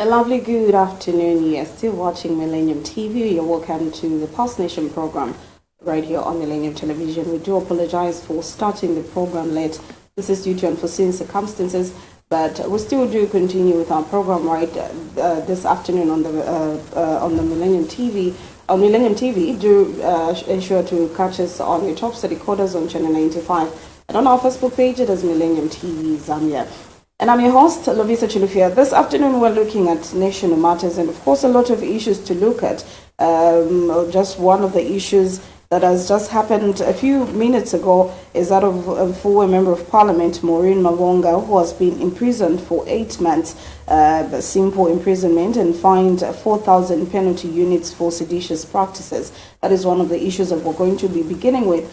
A lovely good afternoon. You're still watching Millennium TV. You're welcome to the Pulse Nation program right here on Millennium Television. We do apologize for starting the program late. This is due to unforeseen circumstances, but we still do continue with our program right this afternoon on the Millennium TV. On Millennium TV, do ensure to catch us on your top study quarters on channel 95 and on our Facebook page. It is Millennium TV Zambia. And I'm your host, Lovisa Chilufia. This afternoon, we're looking at national matters and, of course, a lot of issues to look at. Just one of the issues that has just happened a few minutes ago is that of a former Member of Parliament, Maureen Mavhonga, who has been imprisoned for 8 months, simple imprisonment, and fined 4,000 penalty units for seditious practices. That is one of the issues that we're going to be beginning with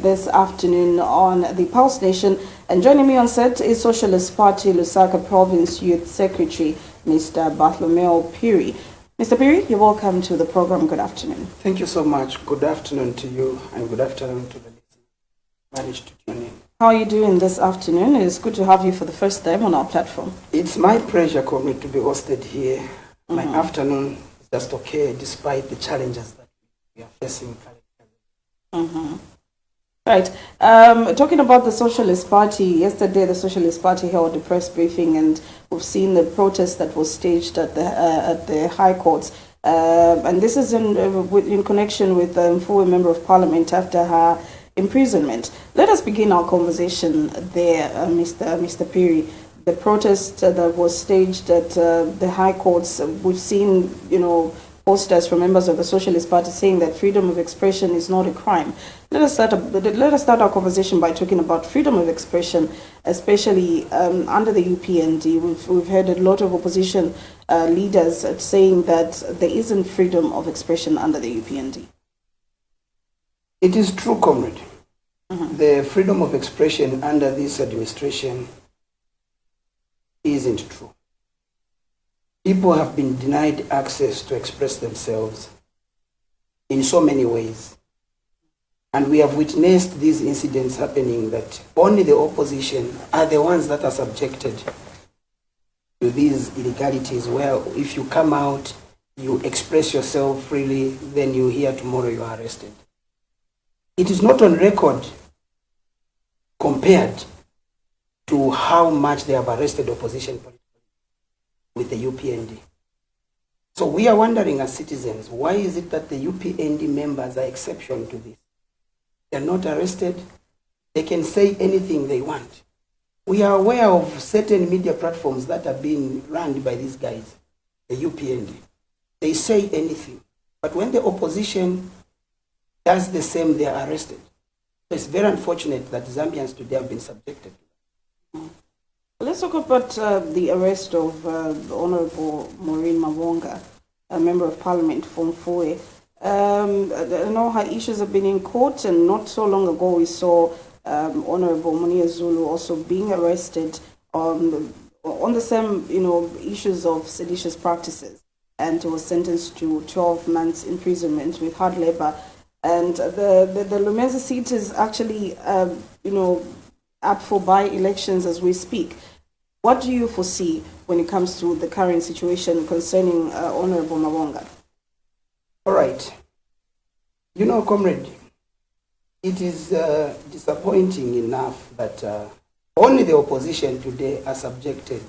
this afternoon on the Pulse Nation. And joining me on set is Socialist Party Lusaka Province Youth Secretary, Mr. Bartholomew Phiri. Mr. Phiri, you're welcome to the program. Good afternoon. Thank you so much. Good afternoon to you and good afternoon to the listeners. Managed to tune in. How are you doing this afternoon? It's good to have you for the first time on our platform. It's my pleasure, comrade, to be hosted here. My afternoon is just okay despite the challenges that we are facing currently. Right. Talking about the Socialist Party, yesterday the Socialist Party held a press briefing, and we've seen the protest that was staged at the High Courts. And this is in connection with former Member of Parliament after her imprisonment. Let us begin our conversation there, Mr. Phiri. The protest that was staged at the High Courts, we've seen, posters from members of the Socialist Party saying that freedom of expression is not a crime. Let us start our conversation by talking about freedom of expression, especially under the UPND. We've heard a lot of opposition leaders saying that there isn't freedom of expression under the UPND. It is true, comrade. The freedom of expression under this administration isn't true. People have been denied access to express themselves in so many ways. And we have witnessed these incidents happening that only the opposition are the ones that are subjected to these illegalities, where if you come out, you express yourself freely, then you hear tomorrow you are arrested. It is not on record compared to how much they have arrested opposition with the UPND. So we are wondering as citizens, why is it that the UPND members are exception to this? They're not arrested. They can say anything they want. We are aware of certain media platforms that are being run by these guys, the UPND. They say anything. But when the opposition does the same, they are arrested. So it's very unfortunate that Zambians today have been subjected to that. Let's talk about the arrest of Honorable Maureen Mavhonga, a Member of Parliament from Phiri. I know her issues have been in court, and not so long ago we saw Honorable Munia Zulu also being arrested on the same issues of seditious practices, and was sentenced to 12 months imprisonment with hard labor. And the Lumeza seat is actually up for by-elections as we speak. What do you foresee when it comes to the current situation concerning Honorable Mavhonga? All right. Comrade, it is disappointing enough that only the opposition today are subjected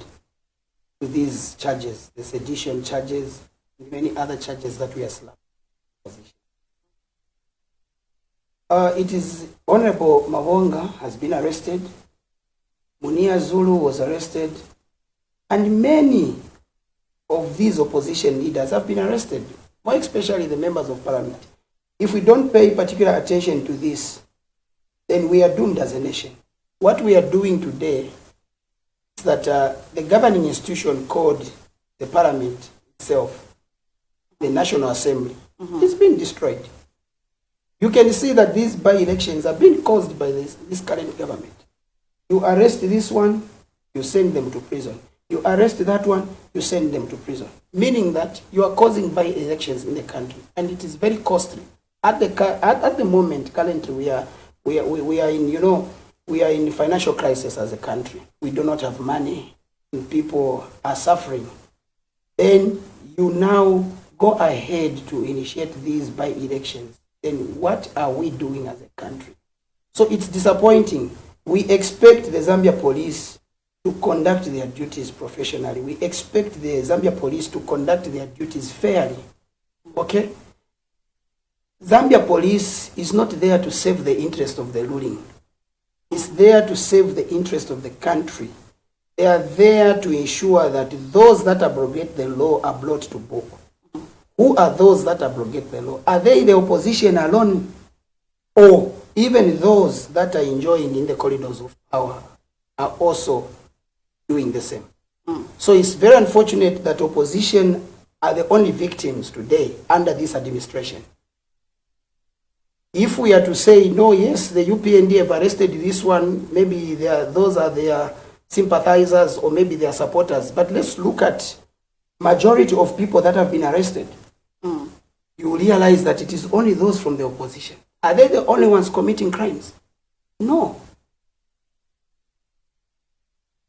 to these charges, the sedition charges, and many other charges that we are slapped. It is Honorable Mavhonga has been arrested, Munia Zulu was arrested, and many of these opposition leaders have been arrested, more especially the members of parliament. If we don't pay particular attention to this, then we are doomed as a nation. What we are doing today is that the governing institution called the parliament itself, the National Assembly, is being destroyed. You can see that these by-elections are being caused by this current government. You arrest this one, you send them to prison. You arrest that one, you send them to prison. Meaning that you are causing by-elections in the country, and it is very costly. At the moment, currently, we are in financial crisis as a country. We do not have money, and people are suffering. then you now go ahead to initiate these by-elections, then what are we doing as a country? So it's disappointing. We expect the Zambia police to conduct their duties professionally. We expect the Zambia police to conduct their duties fairly. Okay? Zambia police is not there to save the interest of the ruling. It's there to save the interest of the country. They are there to ensure that those that abrogate the law are brought to book. Who are those that abrogate the law? Are they the opposition alone? Or even those that are enjoying in the corridors of power are also doing the same? So it's very unfortunate that opposition are the only victims today under this administration. If we are to say, no, yes, the UPND have arrested this one, maybe those are their sympathizers or maybe their supporters, but let's look at majority of people that have been arrested. You realize that it is only those from the opposition. Are they the only ones committing crimes? No.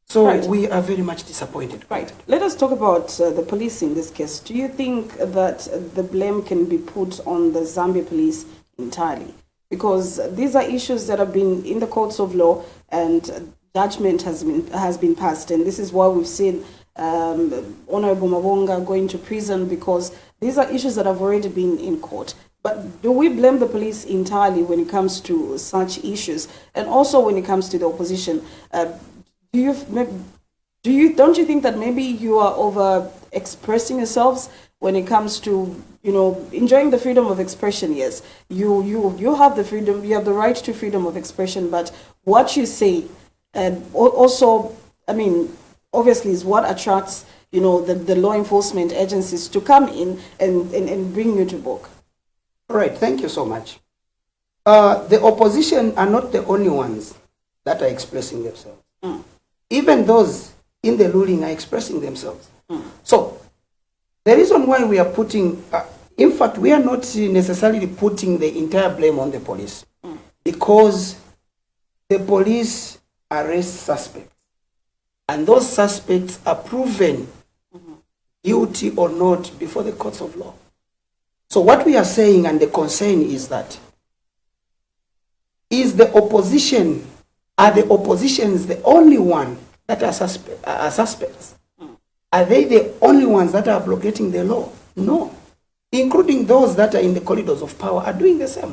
So right. We are very much disappointed. Right. Let us talk about the police in this case. Do you think that the blame can be put on the Zambia police entirely? Because these are issues that have been in the courts of law and judgment has been passed. And this is why we've seen Honorable Mavonga going to prison, because these are issues that have already been in court. But do we blame the police entirely when it comes to such issues? And also when it comes to the opposition, don't you think that maybe you are over expressing yourselves when it comes to, enjoying the freedom of expression? Yes, you have the freedom, you have the right to freedom of expression, but what you say, also, obviously is what attracts, the law enforcement agencies to come in and bring you to book. All right, thank you so much. The opposition are not the only ones that are expressing themselves. Even those in the ruling are expressing themselves. So the reason why we are putting, in fact, we are not necessarily putting the entire blame on the police, because the police arrest suspects, and those suspects are proven guilty or not before the courts of law. So what we are saying, and the concern is that, are the oppositions the only one that are suspects? Are they the only ones that are abrogating the law? No. Including those that are in the corridors of power are doing the same.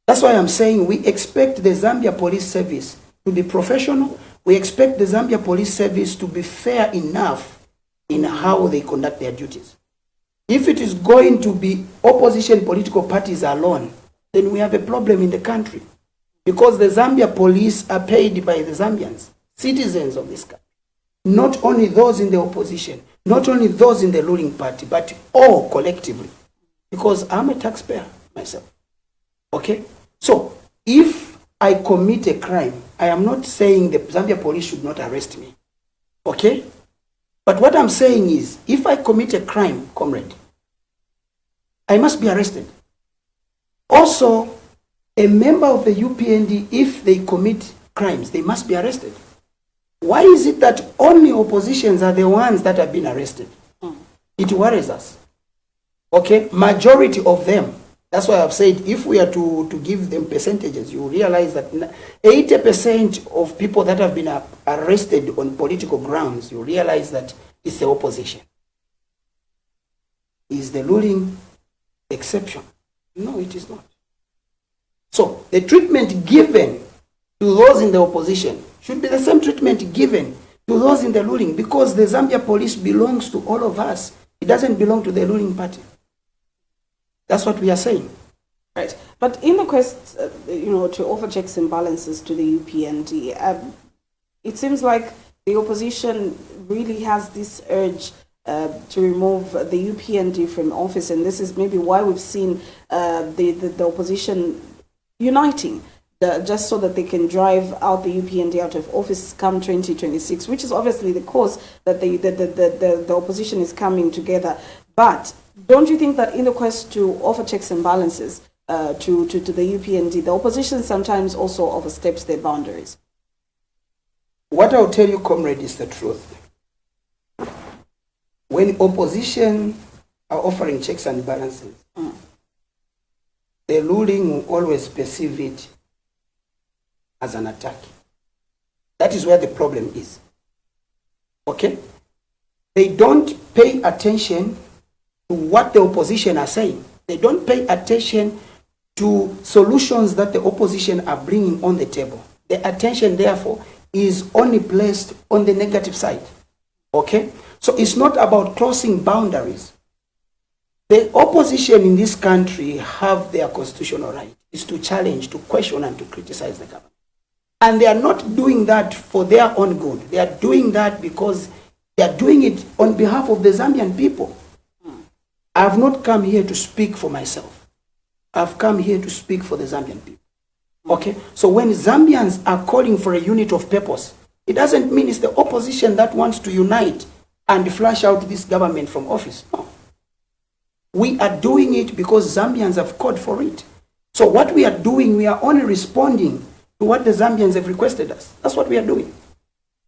That's why I'm saying we expect the Zambia Police Service to be professional. We expect the Zambia Police Service to be fair enough in how they conduct their duties. If it is going to be opposition political parties alone, then we have a problem in the country. Because the Zambia police are paid by the Zambians, citizens of this country. Not only those in the opposition, not only those in the ruling party, but all collectively. Because I'm a taxpayer myself. Okay? So, if I commit a crime, I am not saying the Zambia police should not arrest me. Okay? But what I'm saying is, if I commit a crime, comrade, I must be arrested. Also, a member of the UPND, if they commit crimes, they must be arrested. Why is it that only oppositions are the ones that have been arrested? It worries us. Okay? Majority of them. That's why I've said, if we are to give them percentages, you realize that 80% of people that have been arrested on political grounds, you realize that it's the opposition. Is the ruling exception? No, it is not. So the treatment given to those in the opposition should be the same treatment given to those in the ruling, because the Zambia police belongs to all of us. It doesn't belong to the ruling party. That's what we are saying. Right. But in the quest, to offer checks and balances to the UPND, it seems like the opposition really has this urge to remove the UPND from office, and this is maybe why we've seen the opposition uniting, just so that they can drive out the UPND out of office come 2026, which is obviously the cause that the opposition is coming together. But don't you think that in the quest to offer checks and balances to the UPND, the opposition sometimes also oversteps their boundaries? What I'll tell you, comrade, is the truth. when opposition are offering checks and balances, the ruling will always perceive it as an attack. That is where the problem is. Okay? They don't pay attention to what the opposition are saying. They don't pay attention to solutions that the opposition are bringing on the table. The attention, therefore, is only placed on the negative side. Okay? So it's not about crossing boundaries. The opposition in this country have their constitutional right, is to challenge, to question, and to criticize the government. And they are not doing that for their own good. They are doing that because they are doing it on behalf of the Zambian people. I have not come here to speak for myself. I've come here to speak for the Zambian people. Okay? So when Zambians are calling for a unit of purpose, it doesn't mean it's the opposition that wants to unite and flush out this government from office. No. We are doing it because Zambians have called for it. So what we are doing, we are only responding to what the Zambians have requested us. That's what we are doing.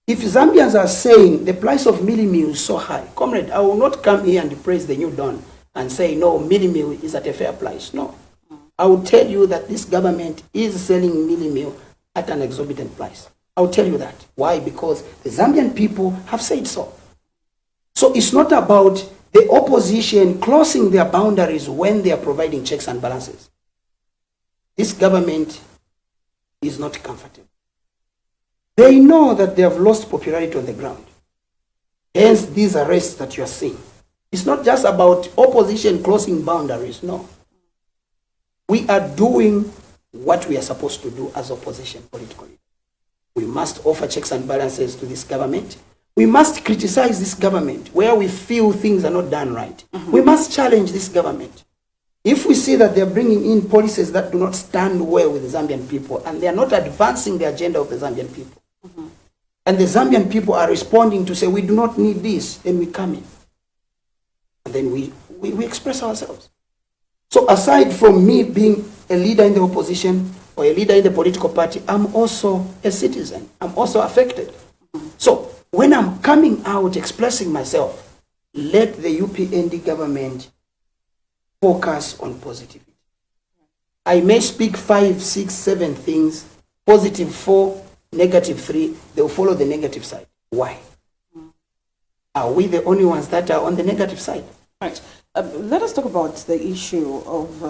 If Zambians are saying the price of Millennium is so high, comrade, I will not come here and praise the new dawn and say, no, Millennium is at a fair price. No. I will tell you that this government is selling Millennium at an exorbitant price. I will tell you that. Why? Because the Zambian people have said so. So it's not about the opposition crossing their boundaries when they are providing checks and balances. This government is not comfortable. They know that they have lost popularity on the ground. Hence these arrests that you are seeing. It's not just about opposition crossing boundaries, no. We are doing what we are supposed to do as opposition politically. We must offer checks and balances to this government. We must criticize this government where we feel things are not done right. We must challenge this government. If we see that they're bringing in policies that do not stand well with the Zambian people and they are not advancing the agenda of the Zambian people, and the Zambian people are responding to say, we do not need this, then we come in. And then we express ourselves. So aside from me being a leader in the opposition or a leader in the political party, I'm also a citizen. I'm also affected. So when I'm coming out expressing myself, let the UPND government focus on positivity. I may speak 5, 6, 7 things, positive 4, negative 3, they'll follow the negative side. Why? Are we the only ones that are on the negative side? Right. Let us talk about the issue of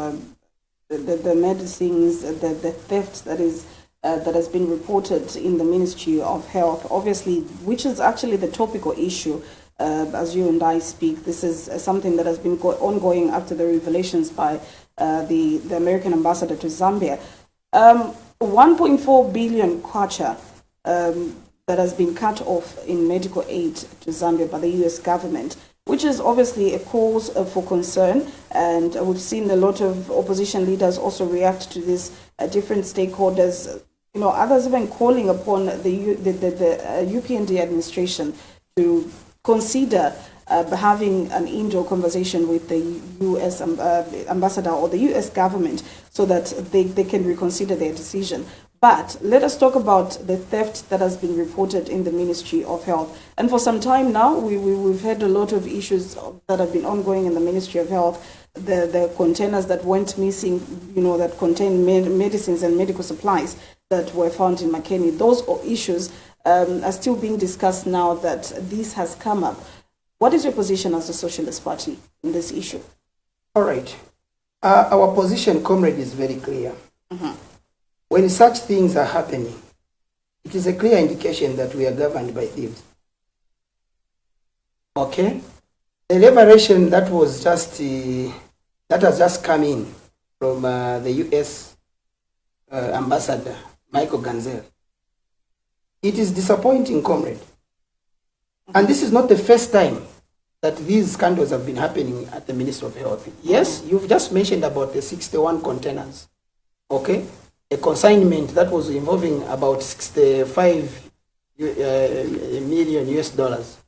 the medicines, the theft that has been reported in the Ministry of Health, obviously, which is actually the topical issue as you and I speak. This is something that has been ongoing after the revelations by the American ambassador to Zambia. 1.4 billion kwacha that has been cut off in medical aid to Zambia by the U.S. government, which is obviously a cause for concern, and we've seen a lot of opposition leaders also react to this, different stakeholders, others even calling upon the UPND administration to consider having an indoor conversation with the U.S. ambassador or the U.S. government so that they can reconsider their decision. But let us talk about the theft that has been reported in the Ministry of Health. And for some time now, we've had a lot of issues that have been ongoing in the Ministry of Health. The containers that went missing, that contain medicines and medical supplies that were found in Makeni. Those issues are still being discussed now that this has come up. What is your position as a Socialist Party in this issue? All right. Our position, comrade, is very clear. When such things are happening, it is a clear indication that we are governed by thieves. Okay? The revelation that was just that has just come in from the U.S. ambassador, Michael Ganzel. It is disappointing, comrade. And this is not the first time that these scandals have been happening at the Ministry of Health. Yes, you've just mentioned about the 61 containers. Okay? A consignment that was involving about 65 million US dollars.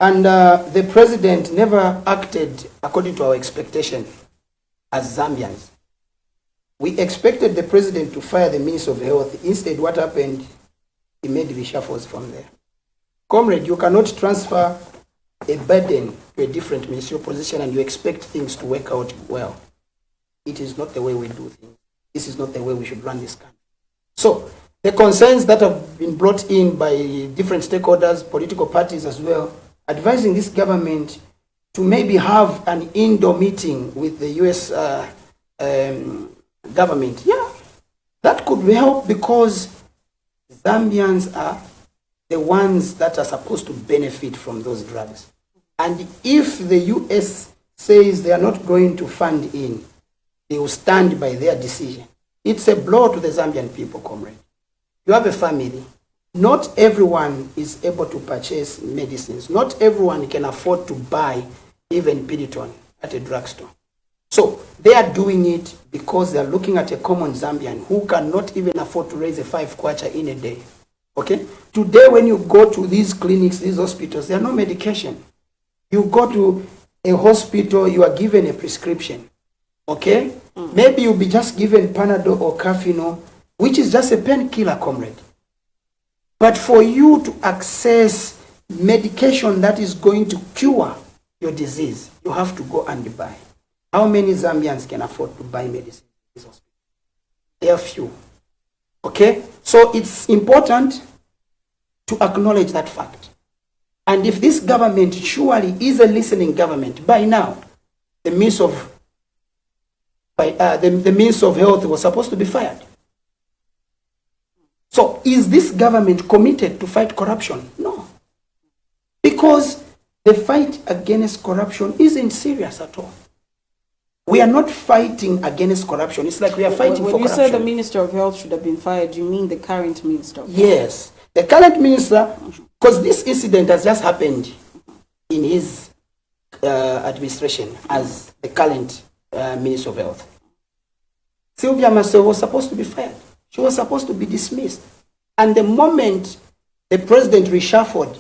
And the president never acted according to our expectation as Zambians. We expected the president to fire the Minister of Health. Instead, what happened? He made reshuffles from there. Comrade, you cannot transfer a burden to a different ministerial position and you expect things to work out well. It is not the way we do things. This is not the way we should run this country. So the concerns that have been brought in by different stakeholders, political parties as well, advising this government to maybe have an indoor meeting with the US government. Yeah, that could help because Zambians are the ones that are supposed to benefit from those drugs. And if the US says they are not going to fund in, they will stand by their decision. It's a blow to the Zambian people, comrade. You have a family. Not everyone is able to purchase medicines. Not everyone can afford to buy even Piriton at a drugstore. So they are doing it because they are looking at a common Zambian who cannot even afford to raise a 5 kwacha in a day. Okay? Today when you go to these clinics, these hospitals, there are no medication. You go to a hospital, you are given a prescription. Okay? Maybe you'll be just given Panadol or Cafino, which is just a painkiller, comrade. But for you to access medication that is going to cure your disease, you have to go and buy. How many Zambians can afford to buy medicine in this hospital? There are few. Okay? So it's important to acknowledge that fact. And if this government surely is a listening government, by now, the Minister of Health was supposed to be fired. So is this government committed to fight corruption? No. Because the fight against corruption isn't serious at all. We are not fighting against corruption. It's like we are fighting for corruption. When you say the Minister of Health should have been fired, you mean the current Minister of Health? Yes. The current minister, because this incident has just happened in his administration as the current Minister of Health. Sylvia Massey was supposed to be fired. She was supposed to be dismissed. And the moment the president reshuffled,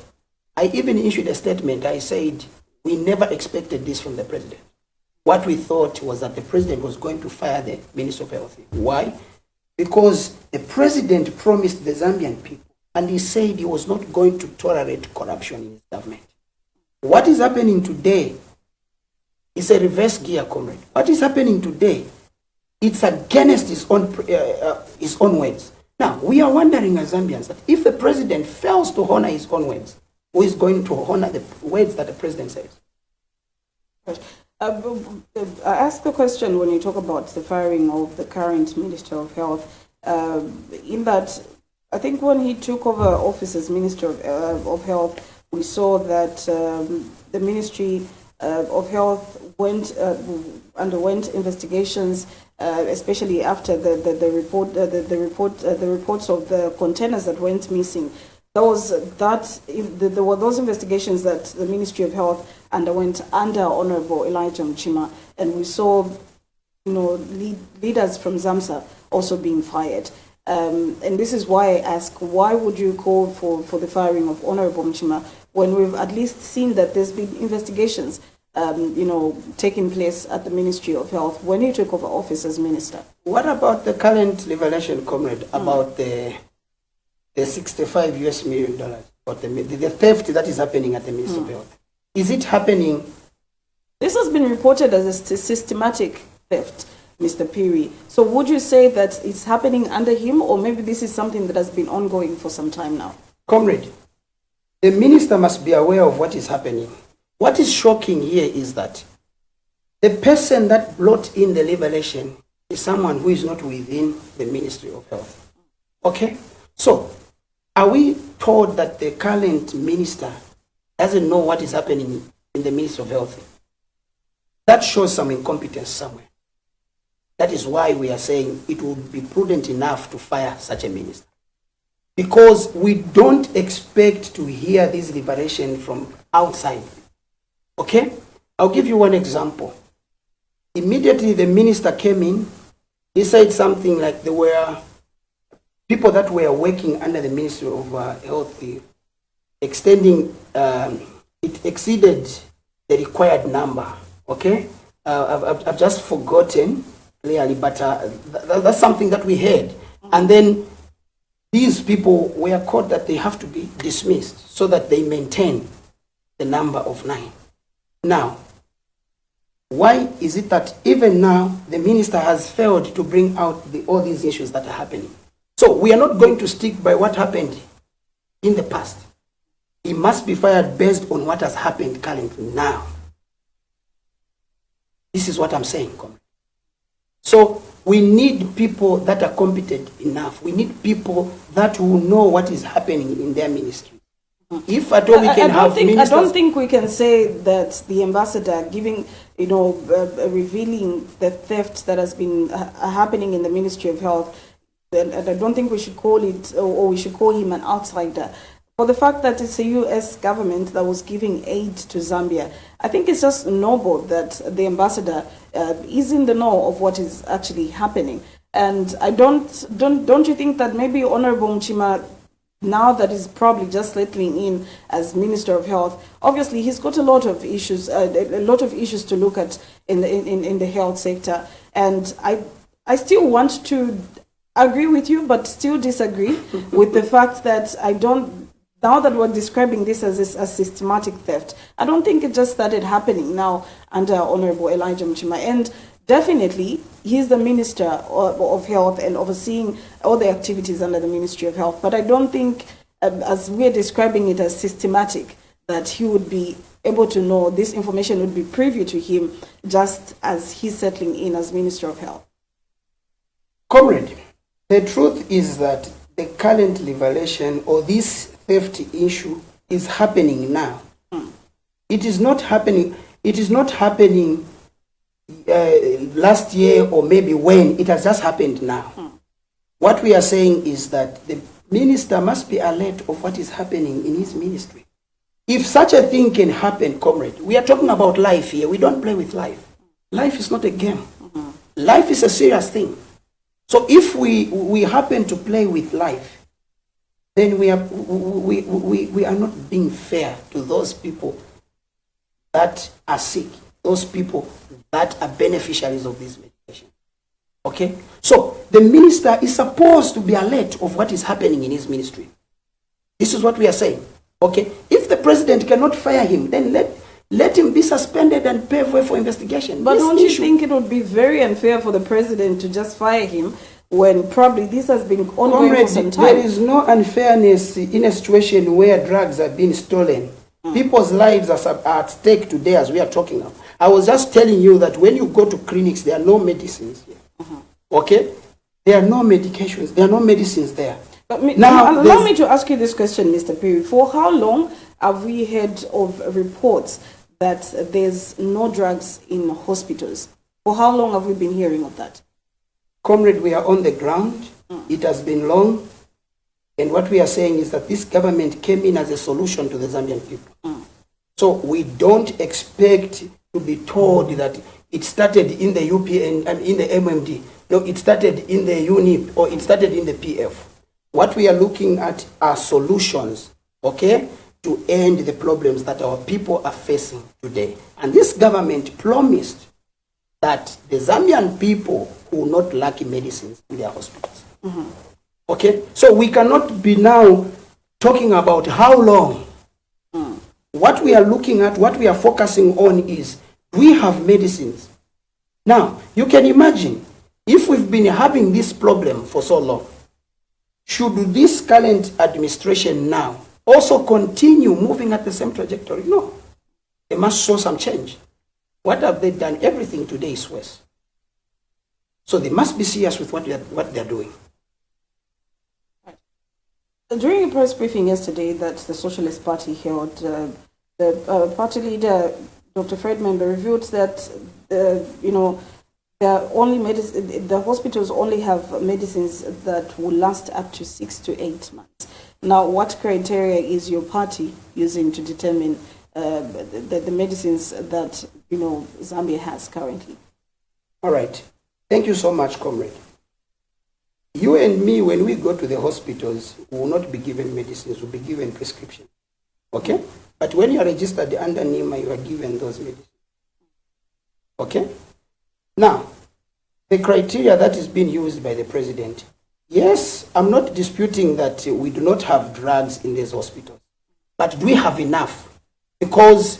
I even issued a statement. I said, we never expected this from the president. What we thought was that the president was going to fire the Minister of Health. Why? Because the president promised the Zambian people, and he said he was not going to tolerate corruption in his government. What is happening today is a reverse gear, comrade. What is happening today, it's against his own words. Now, we are wondering as Zambians that if the president fails to honor his own words, who is going to honor the words that the president says? I asked the question when you talk about the firing of the current Minister of Health, in that I think when he took over office as Minister of Health, we saw that the Ministry of Health underwent investigations, especially after the reports of the containers that went missing. There were those investigations that the Ministry of Health underwent under Honorable Elijah Mchima, and we saw, leaders from ZAMSA also being fired. And this is why I ask, why would you call for the firing of Honorable Mchima when we've at least seen that there's been investigations, taking place at the Ministry of Health when he took over office as minister? What about the current revelation, comrade, about the $65 million, or the theft that is happening at the Ministry of Health? Is it happening? This has been reported as a systematic theft, Mr. Phiri. So would you say that it's happening under him, or maybe this is something that has been ongoing for some time now? Comrade, the minister must be aware of what is happening. What is shocking here is that the person that brought in the revelation is someone who is not within the Ministry of Health. Okay? So, are we told that the current minister doesn't know what is happening in the Ministry of Health? That shows some incompetence somewhere. That is why we are saying it would be prudent enough to fire such a minister. Because we don't expect to hear this liberation from outside. Okay? I'll give you one example. Immediately the minister came in, he said something like there were people that were working under the Ministry of Health extending, it exceeded the required number. Okay? I've just forgotten clearly, but that's something that we heard. And then these people were caught that they have to be dismissed so that they maintain the number of 9. Now, why is it that even now the minister has failed to bring out all these issues that are happening? So we are not going to stick by what happened in the past. He must be fired based on what has happened currently now. This is what I'm saying, comrade. So we need people that are competent enough. We need people that will know what is happening in their ministry. If at all we can have ministers... I don't think we can say that the ambassador giving, revealing the theft that has been happening in the Ministry of Health, and I don't think we should call it, or we should call him an outsider. For the fact that it's a U.S. government that was giving aid to Zambia, I think it's just noble that the ambassador is in the know of what is actually happening. And I don't you think that maybe Honorable Mchima, now that he's probably just settling in as Minister of Health, obviously he's got a lot of issues to look at in the health sector. And I still want to agree with you, but still disagree with the fact that now that we're describing this as a systematic theft, I don't think it just started happening now under Honorable Elijah Mchima. And definitely, he's the Minister of Health and overseeing all the activities under the Ministry of Health. But I don't think, as we're describing it as systematic, that he would be able to know, this information would be privy to him just as he's settling in as Minister of Health. Comrade, the truth is that the current liberation or this theft issue is happening now. It is not happening. It is not happening last year or maybe when. It has just happened now. What we are saying is that the minister must be alert of what is happening in his ministry. If such a thing can happen, comrade, we are talking about life here. We don't play with life. Life is not a game. Life is a serious thing. So if we happen to play with life, then we are not being fair to those people that are sick, those people that are beneficiaries of this medication. Okay? So the minister is supposed to be alert of what is happening in his ministry. This is what we are saying. Okay? If the president cannot fire him, then let him be suspended and pave way for investigation. But don't you think it would be very unfair for the president to just fire him when probably this has been ongoing for some time? There is no unfairness in a situation where drugs are being stolen. People's lives are at stake today as we are talking now. I was just telling you that when you go to clinics, there are no medicines here. Okay? There are no medications. There are no medicines there. But now, allow me to ask you this question, Mr. Phiri. For how long have we heard of reports that there's no drugs in hospitals? For how long have we been hearing of that? Comrade, we are on the ground. It has been long. And what we are saying is that this government came in as a solution to the Zambian people. So we don't expect to be told that it started in the UPN and in the MMD. No, it started in the UNIP or it started in the PF. What we are looking at are solutions, okay, to end the problems that our people are facing today. And this government promised that the Zambian people will not lack medicines in their hospitals. Okay, so we cannot be now talking about how long. What we are looking at, what we are focusing on is, do we have medicines? Now, you can imagine, if we've been having this problem for so long, should this current administration now also continue moving at the same trajectory? No. They must show some change. What have they done? Everything today is worse. So they must be serious with what they're doing. During a press briefing yesterday that the Socialist Party held, the party leader, Dr. Fred Member, revealed that, the hospitals only have medicines that will last up to 6 to 8 months. Now, what criteria is your party using to determine the medicines that, Zambia has currently? All right. Thank you so much, comrade. You and me, when we go to the hospitals, we will not be given medicines, we'll be given prescription. Okay? But when you are registered under NEMA, you are given those medicines. Okay? Now, the criteria that is being used by the president, yes, I'm not disputing that we do not have drugs in these hospitals. But do we have enough? because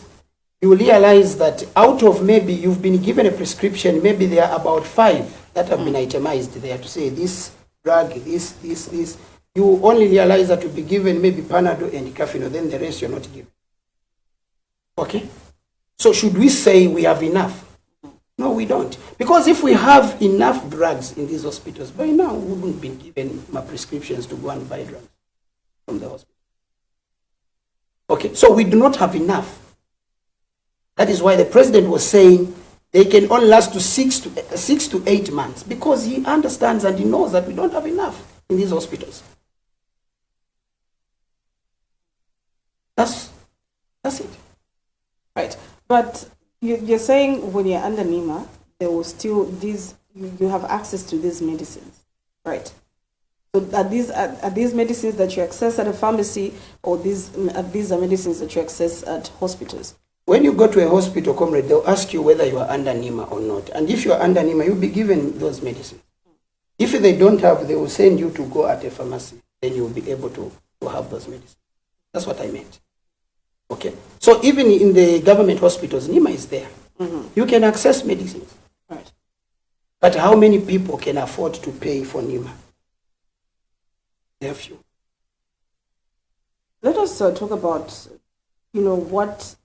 you realize that out of maybe you've been given a prescription, maybe there are about 5 that have been itemized there to say this drug, this. You only realize that you'll be given maybe Panadol and Cafino, then the rest you're not given. Okay? So should we say we have enough? No, we don't. Because if we have enough drugs in these hospitals, by now we wouldn't be given my prescriptions to go and buy drugs from the hospital. Okay, so we do not have enough. That is why the president was saying they can only last to 6 to 8 months, because he understands and he knows that we don't have enough in these hospitals. That's it. Right. But you're saying when you're under NEMA, there will still you have access to these medicines, right? So are these medicines that you access at a pharmacy, or these are medicines that you access at hospitals? When you go to a hospital, comrade, they'll ask you whether you are under NEMA or not. And if you are under NEMA, you'll be given those medicines. If they don't have, they will send you to go at a pharmacy. Then you'll be able to have those medicines. That's what I meant. Okay. So even in the government hospitals, NEMA is there. You can access medicines. Right. But how many people can afford to pay for NEMA? There are few. Let us talk about, what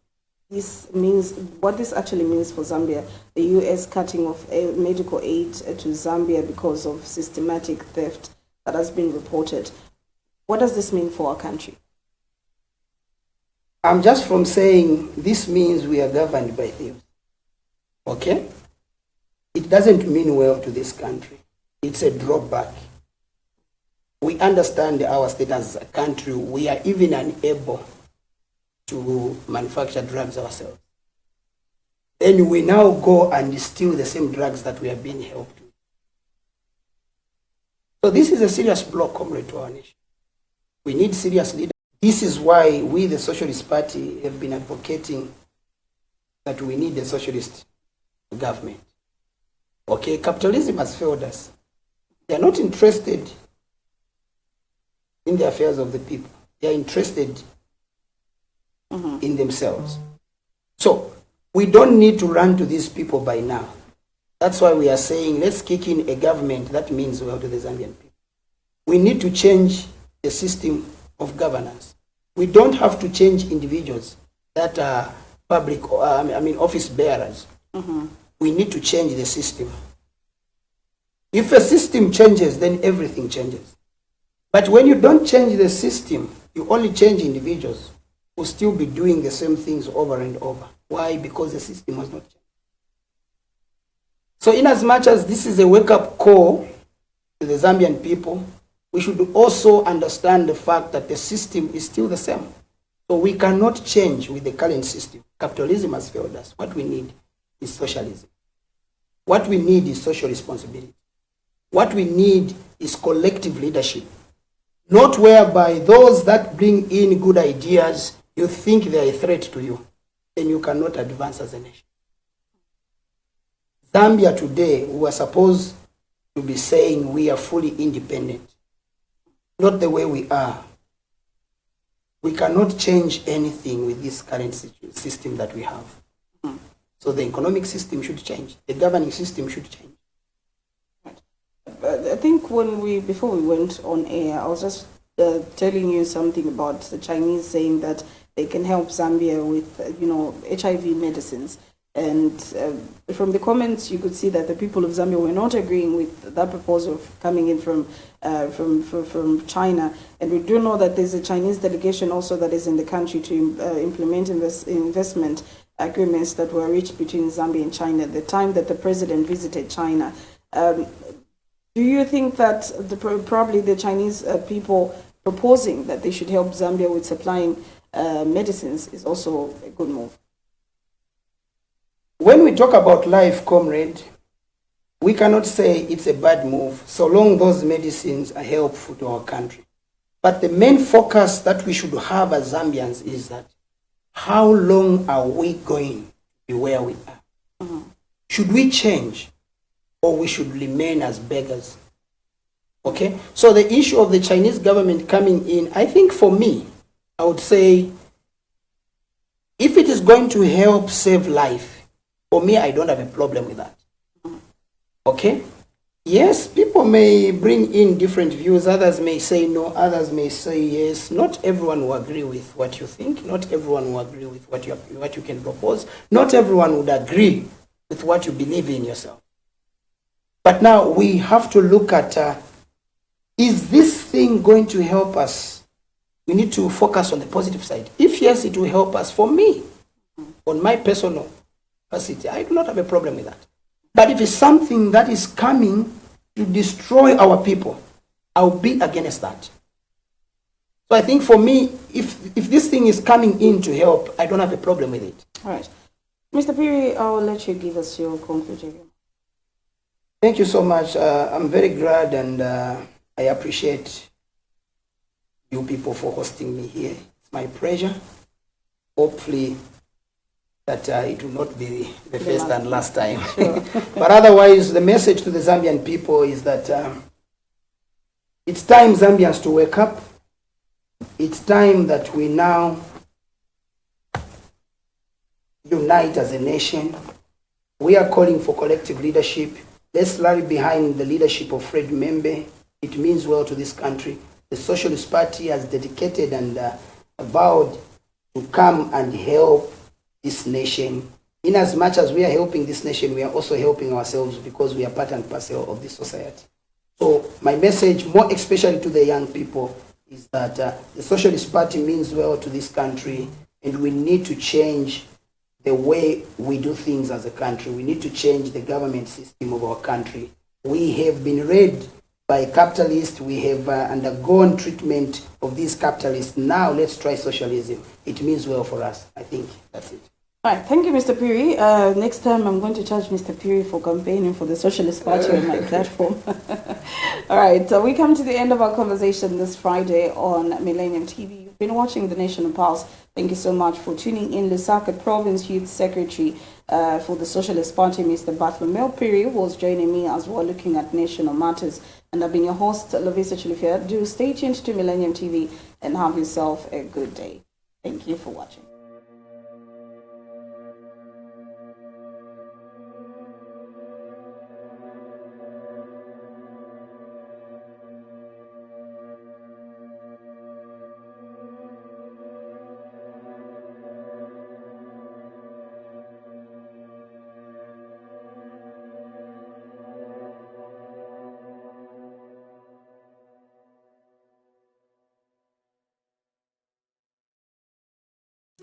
this means, what this actually means for Zambia. The U.S. cutting off medical aid to Zambia because of systematic theft that has been reported. What does this mean for our country? I'm just from saying this means we are governed by thieves. Okay? It doesn't mean well to this country. It's a drawback. We understand our status as a country. We are even unable to manufacture drugs ourselves. Then we now go and steal the same drugs that we are being helped with. So this is a serious blow, comrade, to our nation. We need serious leadership. This is why we, the Socialist Party, have been advocating that we need a socialist government. Okay, capitalism has failed us. They are not interested in the affairs of the people. They are interested in themselves. So we don't need to run to these people by now. That's why we are saying let's kick in a government that means well to the Zambian people. We need to change the system of governance. We don't have to change individuals that are public, office bearers. We need to change the system. If a system changes, then everything changes. But when you don't change the system, you only change individuals who still be doing the same things over and over. Why? Because the system was not changed. So in as much as this is a wake-up call to the Zambian people, we should also understand the fact that the system is still the same. So we cannot change with the current system. Capitalism has failed us. What we need is socialism. What we need is social responsibility. What we need is collective leadership. Not whereby those that bring in good ideas, you think they are a threat to you, then you cannot advance as a nation. Zambia today, we are supposed to be saying we are fully independent. Not the way we are. We cannot change anything with this current system that we have. So the economic system should change. The governing system should change. I think before we went on air, I was just telling you something about the Chinese saying that they can help Zambia with, HIV medicines. And from the comments, you could see that the people of Zambia were not agreeing with that proposal coming in from China. And we do know that there's a Chinese delegation also that is in the country to implement investment agreements that were reached between Zambia and China at the time that the president visited China. Do you think that probably the Chinese people proposing that they should help Zambia with supplying medicines is also a good move? When we talk about life, comrade, we cannot say it's a bad move so long those medicines are helpful to our country. But the main focus that we should have as Zambians is that how long are we going to be where we are? Should we change or we should remain as beggars? Okay? So the issue of the Chinese government coming in, I think for me, I would say If it is going to help save life, for me, I don't have a problem with that. Okay? Yes, people may bring in different views. Others may say no, others may say yes. Not everyone will agree with what you think. Not everyone will agree with what you can propose. Not everyone would agree with what you believe in yourself. But now we have to look at, is this thing going to help us? We need to focus on the positive side. If yes, it will help us. For me, on my personal capacity, I do not have a problem with that. But if it's something that is coming to destroy our people, I'll be against that. So I think for me, if this thing is coming in to help, I don't have a problem with it. All right. Mr. Phiri, I will let you give us your conclusion. Thank you so much. I'm very glad and I appreciate you people for hosting me here. It's my pleasure. Hopefully that it will not be the first and last time. Sure. But otherwise, the message to the Zambian people is that it's time Zambians to wake up. It's time that we now unite as a nation. We are calling for collective leadership. Let's rally behind the leadership of Fred Membe. It means well to this country. The Socialist Party has dedicated and vowed to come and help this nation. In as much as we are helping this nation, we are also helping ourselves because we are part and parcel of this society. So my message, more especially to the young people, is that the Socialist Party means well to this country, and we need to change the way we do things as a country. We need to change the government system of our country. We have been led by capitalists. We have undergone treatment of these capitalists. Now let's try socialism. It means well for us. I think that's it. All right, thank you, Mr. Phiri. Next time, I'm going to charge Mr. Phiri for campaigning for the Socialist Party on my platform. All right, so we come to the end of our conversation this Friday on Millennium TV. You've been watching The National Pulse. Thank you so much for tuning in. Lusaka Province Youth Secretary for the Socialist Party, Mr. Bartholomew Phiri, was joining me as well, looking at national matters. And I've been your host, Lovisa Chilifia. Do stay tuned to Millennium TV and have yourself a good day. Thank you for watching.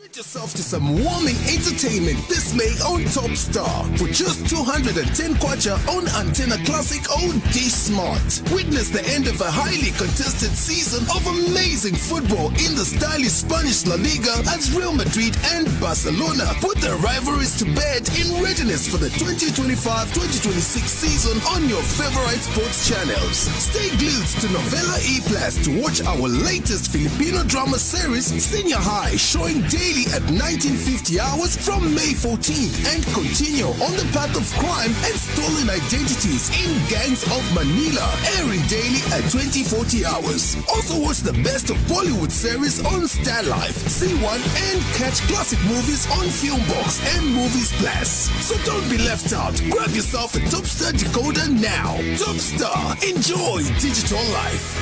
Treat yourself to some warming entertainment this May on Top Star. For just 210 kwacha on Antenna Classic OD Smart. Witness the end of a highly contested season of amazing football in the stylish Spanish La Liga as Real Madrid and Barcelona put their rivalries to bed in readiness for the 2025-2026 season on your favorite sports channels. Stay glued to Novela E+ to watch our latest Filipino drama series, Senior High, showing daily at 1950 hours from May 14th, and continue on the path of crime and stolen identities in Gangs of Manila, airing daily at 2040 hours. Also watch the best of Bollywood series on Star Life, C1, and catch classic movies on Filmbox and Movies Plus. So don't be left out. Grab yourself a Top Star decoder now. Top Star. Enjoy digital life.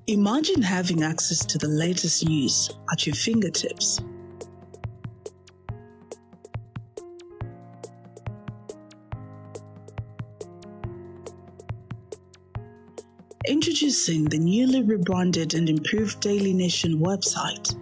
Imagine having access to the latest news at your fingertips. Introducing the newly rebranded and improved Daily Nation website.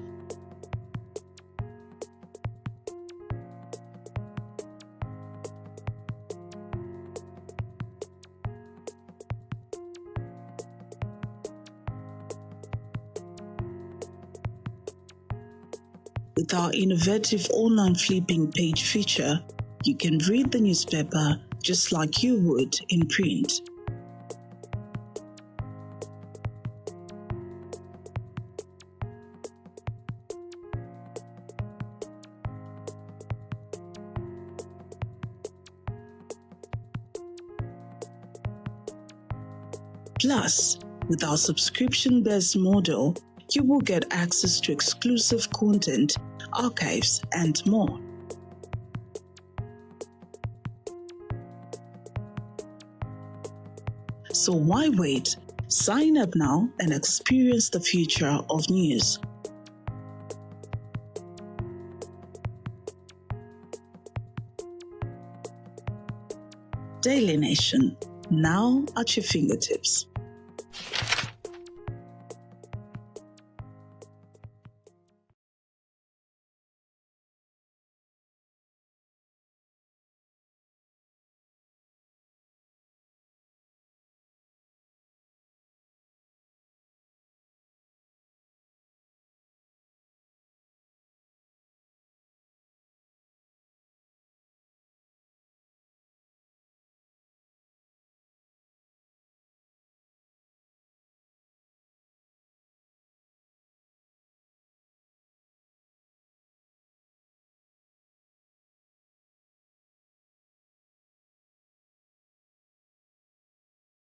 With our innovative online flipping page feature, you can read the newspaper just like you would in print. Plus, with our subscription-based model, you will get access to exclusive content, archives, and more. So why wait? Sign up now and experience the future of news. Daily Nation, now at your fingertips.